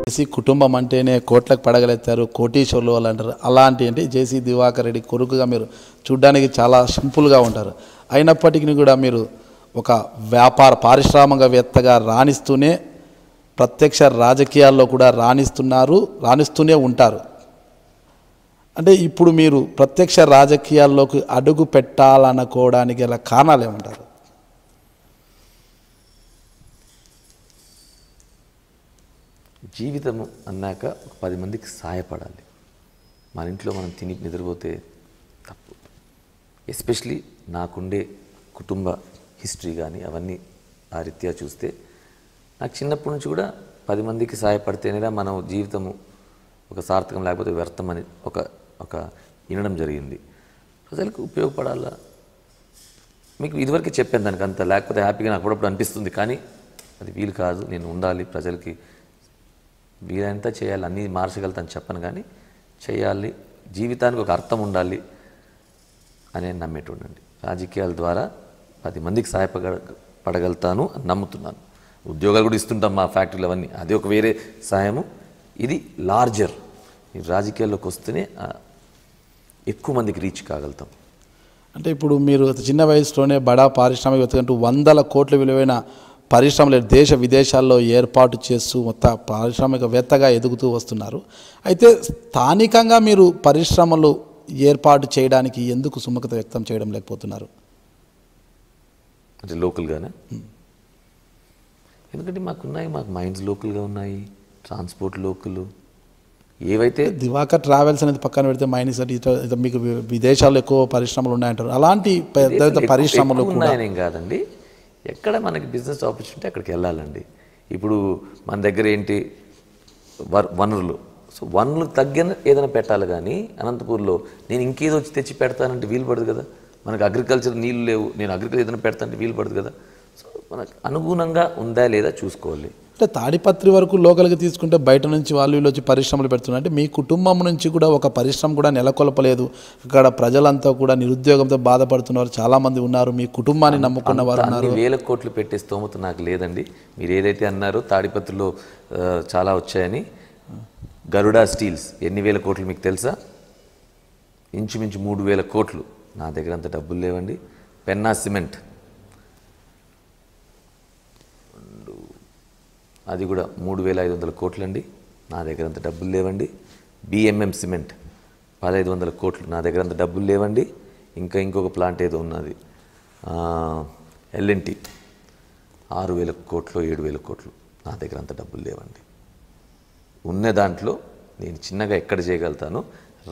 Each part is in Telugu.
జేసీ కుటుంబం అంటేనే కోట్లకు పడగలెత్తారు, కోటీశ్వర్లు వాళ్ళు అంటారు. అలాంటి అంటే జేసీ దివాకర్ రెడ్డి కొడుకుగా మీరు చూడ్డానికి చాలా సింపుల్గా ఉంటారు. అయినప్పటికీ కూడా మీరు ఒక పారిశ్రామికవేత్తగా రాణిస్తూనే ప్రత్యక్ష రాజకీయాల్లో కూడా రాణిస్తూనే ఉంటారు. అంటే ఇప్పుడు మీరు ప్రత్యక్ష రాజకీయాల్లోకి అడుగు పెట్టాలనుకోవడానికి గల కారణాలు ఏమంటారు? జీవితం అన్నాక 10 మందికి సహాయపడాలి. మన ఇంట్లో మనం తిని నిద్రపోతే తప్పు. ఎస్పెషలీ నాకుండే కుటుంబ హిస్టరీ కానీ అవన్నీ ఆ రీత్యా చూస్తే నాకు చిన్నప్పటి నుంచి కూడా 10 మందికి సహాయపడితేనే మనం జీవితము ఒక సార్థకం లేకపోతే వ్యర్థమని ఒక వినడం జరిగింది. ప్రజలకు ఉపయోగపడాలా. మీకు ఇదివరకే చెప్పాను దానికి అంత, లేకపోతే హ్యాపీగా నాకు అప్పుడప్పుడు అనిపిస్తుంది. కానీ అది వీలు కాదు. నేను ఉండాలి, ప్రజలకి వీలంతా చేయాలి, అన్నీ మార్చగలుగుతాను చెప్పను, కానీ చేయాలి, జీవితానికి ఒక అర్థం ఉండాలి అని నమ్మేటుండండి. రాజకీయాల ద్వారా 10 మందికి సహాయపడగలుగుతాను అని నమ్ముతున్నాను. ఉద్యోగాలు కూడా ఇస్తుంటాం మా ఫ్యాక్టరీలు అవన్నీ, అది ఒక వేరే సహాయము. ఇది లార్జర్. ఈ రాజకీయాల్లోకి వస్తేనే ఎక్కువ మందికి రీచ్ కాగలుగుతాం. అంటే ఇప్పుడు మీరు చిన్న వయసులోనే బడా పారిశ్రామికవేత్తలు 100 కోట్ల విలువైన పరిశ్రమలు దేశ విదేశాల్లో ఏర్పాటు చేస్తూ మొత్తం పారిశ్రామికవేత్తగా ఎదుగుతూ వస్తున్నారు. అయితే స్థానికంగా మీరు పరిశ్రమలు ఏర్పాటు చేయడానికి ఎందుకు సుముఖత వ్యక్తం చేయడం లేకపోతున్నారు? అంటే లోకల్గానే, ఎందుకంటే మాకు మైండ్స్ లోకల్గా ఉన్నాయి, ట్రాన్స్పోర్ట్ లోకల్. ఏవైతే దివాకర్ ట్రావెల్స్ అనేది పక్కన పెడితే మైనస్ మీకు విదేశాల్లో ఎక్కువ పరిశ్రమలు ఉన్నాయంటారు. అలాంటి పెద్ద పరిశ్రమలు ఉన్నాయనేం కాదండి, ఎక్కడ మనకి బిజినెస్ ఆపర్చునిటీ అక్కడికి వెళ్ళాలండి. ఇప్పుడు మన దగ్గర ఏంటి వనరులు, సో వనరులకు తగ్గిన ఏదైనా పెట్టాలి. కానీ అనంతపూర్లో నేను ఇంకేదో వచ్చి తెచ్చి పెడతానంటే వీలు పడదు కదా. మనకు అగ్రికల్చర్ నీళ్ళు లేవు, నేను అగ్రికల్చర్ ఏదైనా పెడతానంటే వీలు పడదు కదా. సో మనకు అనుగుణంగా ఉందా లేదా చూసుకోవాలి. అంటే తాడిపత్రి వరకు లోకల్గా తీసుకుంటే బయట నుంచి వాళ్ళు వీళ్ళు వచ్చి పరిశ్రమలు పెడుతున్నారు. అంటే మీ కుటుంబం నుంచి కూడా ఒక పరిశ్రమ కూడా నెలకొల్పలేదు. అక్కడ ప్రజలంతా కూడా నిరుద్యోగంతో బాధపడుతున్నారు, చాలామంది ఉన్నారు. మీ కుటుంబాన్ని నమ్ముకున్న వారు ఉన్నారు. 1000 కోట్లు పెట్టే స్తోమత నాకు లేదండి. మీరు ఏదైతే అన్నారో తాడిపత్రిలో చాలా వచ్చాయని, గరుడా స్టీల్స్ ఎన్ని వేల కోట్లు మీకు తెలుసా? ఇంచుమించు 3000 కోట్లు. నా దగ్గర అంత డబ్బులు లేవండి. పెన్నా సిమెంట్ అది కూడా 3500 కోట్లు అండి. నా దగ్గర అంత డబ్బులు లేవండి. బిఎంఎం సిమెంట్ 1500 కోట్లు. నా దగ్గర అంత డబ్బులు లేవండి. ఇంకొక ప్లాంట్ ఏదో ఉన్నది, ఎల్ఎన్టీ 6000 కోట్లు 7000 కోట్లు. నా దగ్గర అంత డబ్బులు లేవండి. ఉన్న దాంట్లో నేను చిన్నగా ఎక్కడ చేయగలుగుతానో,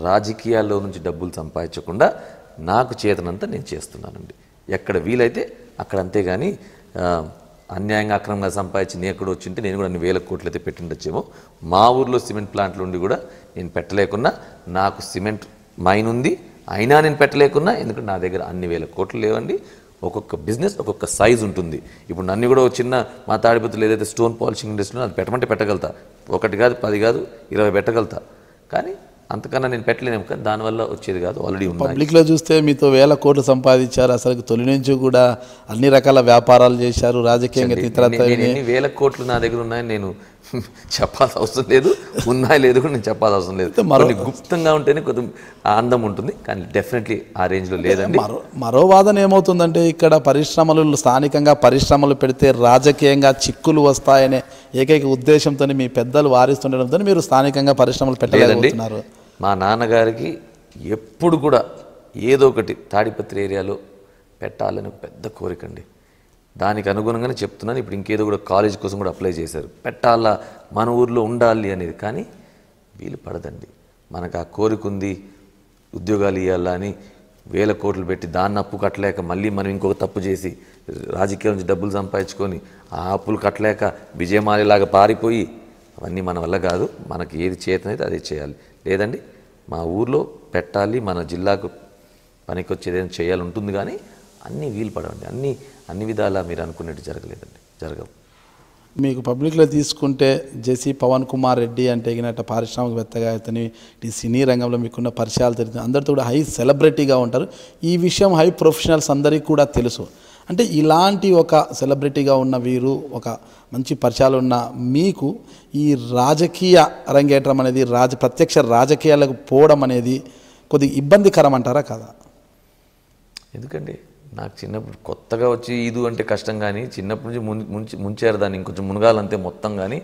రాజకీయాల్లో నుంచి డబ్బులు సంపాదించకుండా నాకు చేతనంతా నేను చేస్తున్నానండి. ఎక్కడ వీలైతే అక్కడ. అంతేగాని అన్యాయంగా అక్రమంగా సంపాదించి నేను ఎక్కడో వచ్చింటే నేను కూడా అన్ని 1000 కోట్లు అయితే పెట్టిండొచ్చేమో. మా ఊర్లో సిమెంట్ ప్లాంట్లు ఉండి కూడా నేను పెట్టలేకున్నా, నాకు సిమెంట్ మైన్ ఉంది అయినా నేను పెట్టలేకున్నా, ఎందుకంటే నా దగ్గర అన్ని 1000 కోట్లు లేవండి. ఒక్కొక్క బిజినెస్ ఒక్కొక్క సైజు ఉంటుంది. ఇప్పుడు నన్ను కూడా చిన్న మా తాడిపత్రులు ఏదైతే స్టోన్ పాలిషింగ్ ఇండస్ట్రీలో అది పెట్టమంటే పెట్టగలుగుతా. 1 కాదు 10 కాదు 20 పెట్టగలుగుతా. కానీ అంతకన్నా నేను పెట్టలేను, కానీ దానివల్ల వచ్చేది కాదు. ఆల్రెడీ ఉంది. పబ్లిక్లో చూస్తే మీతో 1000 కోట్లు సంపాదించారు. అసలు తొలి నుంచి కూడా అన్ని రకాల వ్యాపారాలు చేశారు. రాజకీయంగా ఎన్ని 1000 కోట్లు నా దగ్గర ఉన్నాయని నేను చెప్పాల్సిన అవసరం లేదు, ఉన్నాయో లేదు కూడా నేను చెప్పాల్సిన అవసరం లేదు. కొన్ని గుప్తంగా ఉంటేనే కొద్ది ఆనందం ఉంటుంది, కానీ డెఫినెట్లీ ఆ రేంజ్లో లేదండి. మరో వాదన ఏమవుతుందంటే, ఇక్కడ స్థానికంగా పరిశ్రమలు పెడితే రాజకీయంగా చిక్కులు వస్తాయనే ఏకైక ఉద్దేశంతో మీ పెద్దలు వారిస్తుండడంతో మీరు స్థానికంగా పరిశ్రమలు పెట్టలేదంటున్నారు. మా నాన్నగారికి ఎప్పుడు కూడా ఏదో ఒకటి తాడిపత్రి ఏరియాలో పెట్టాలని పెద్ద కోరికండి. దానికి అనుగుణంగానే చెప్తున్నాను. ఇప్పుడు ఇంకేదో కూడా కాలేజ్ కోసం కూడా అప్లై చేశారు, పెట్టాలా మన ఊర్లో ఉండాలి అనేది. కానీ వీలు పడదండి. మనకు ఆ కోరిక ఉంది, ఉద్యోగాలు ఇవ్వాలా అని 1000 కోట్లు పెట్టి దాన్ని అప్పు కట్టలేక మళ్ళీ మనం ఇంకొక తప్పు చేసి రాజకీయాల నుంచి డబ్బులు సంపాదించుకొని ఆ అప్పులు కట్టలేక విజయమాలిలాగా పారిపోయి, అవన్నీ మన వల్ల కాదు. మనకి ఏది చేతనైతే అదే చేయాలి. లేదండి మా ఊర్లో పెట్టాలి, మన జిల్లాకు పనికొచ్చేది ఏదైనా చేయాలి ఉంటుంది. కానీ అన్నీ వీలు పడవండి. అన్ని విధాలా మీరు అనుకునేట్టు జరగలేదండి, జరగవు. మీకు పబ్లిక్లో తీసుకుంటే జెసి పవన్ కుమార్ రెడ్డి అంటే గినట్ట పారిశ్రామికవేత్తగా అతని ఈ సినీ రంగంలో మీకున్న పరిచయాలు తెలుసు, అందరితో కూడా హై సెలబ్రిటీగా ఉంటారు. ఈ విషయం హై ప్రొఫెషనల్స్ అందరికీ కూడా తెలుసు. అంటే ఇలాంటి ఒక సెలబ్రిటీగా ఉన్న వీరు, ఒక మంచి పరిచయాలు ఉన్న మీకు ఈ రాజకీయ అరంగేట్రం అనేది ప్రత్యక్ష రాజకీయాలకు పోవడం అనేది కొద్దిగా ఇబ్బందికరం అంటారా కదా? ఎందుకంటే నాకు చిన్నప్పుడు కొత్తగా వచ్చి ఈదు అంటే కష్టం, కానీ చిన్నప్పటి నుంచి ముంచారు దాన్ని, ఇంకొంచెం మునగాలంతే మొత్తం. కానీ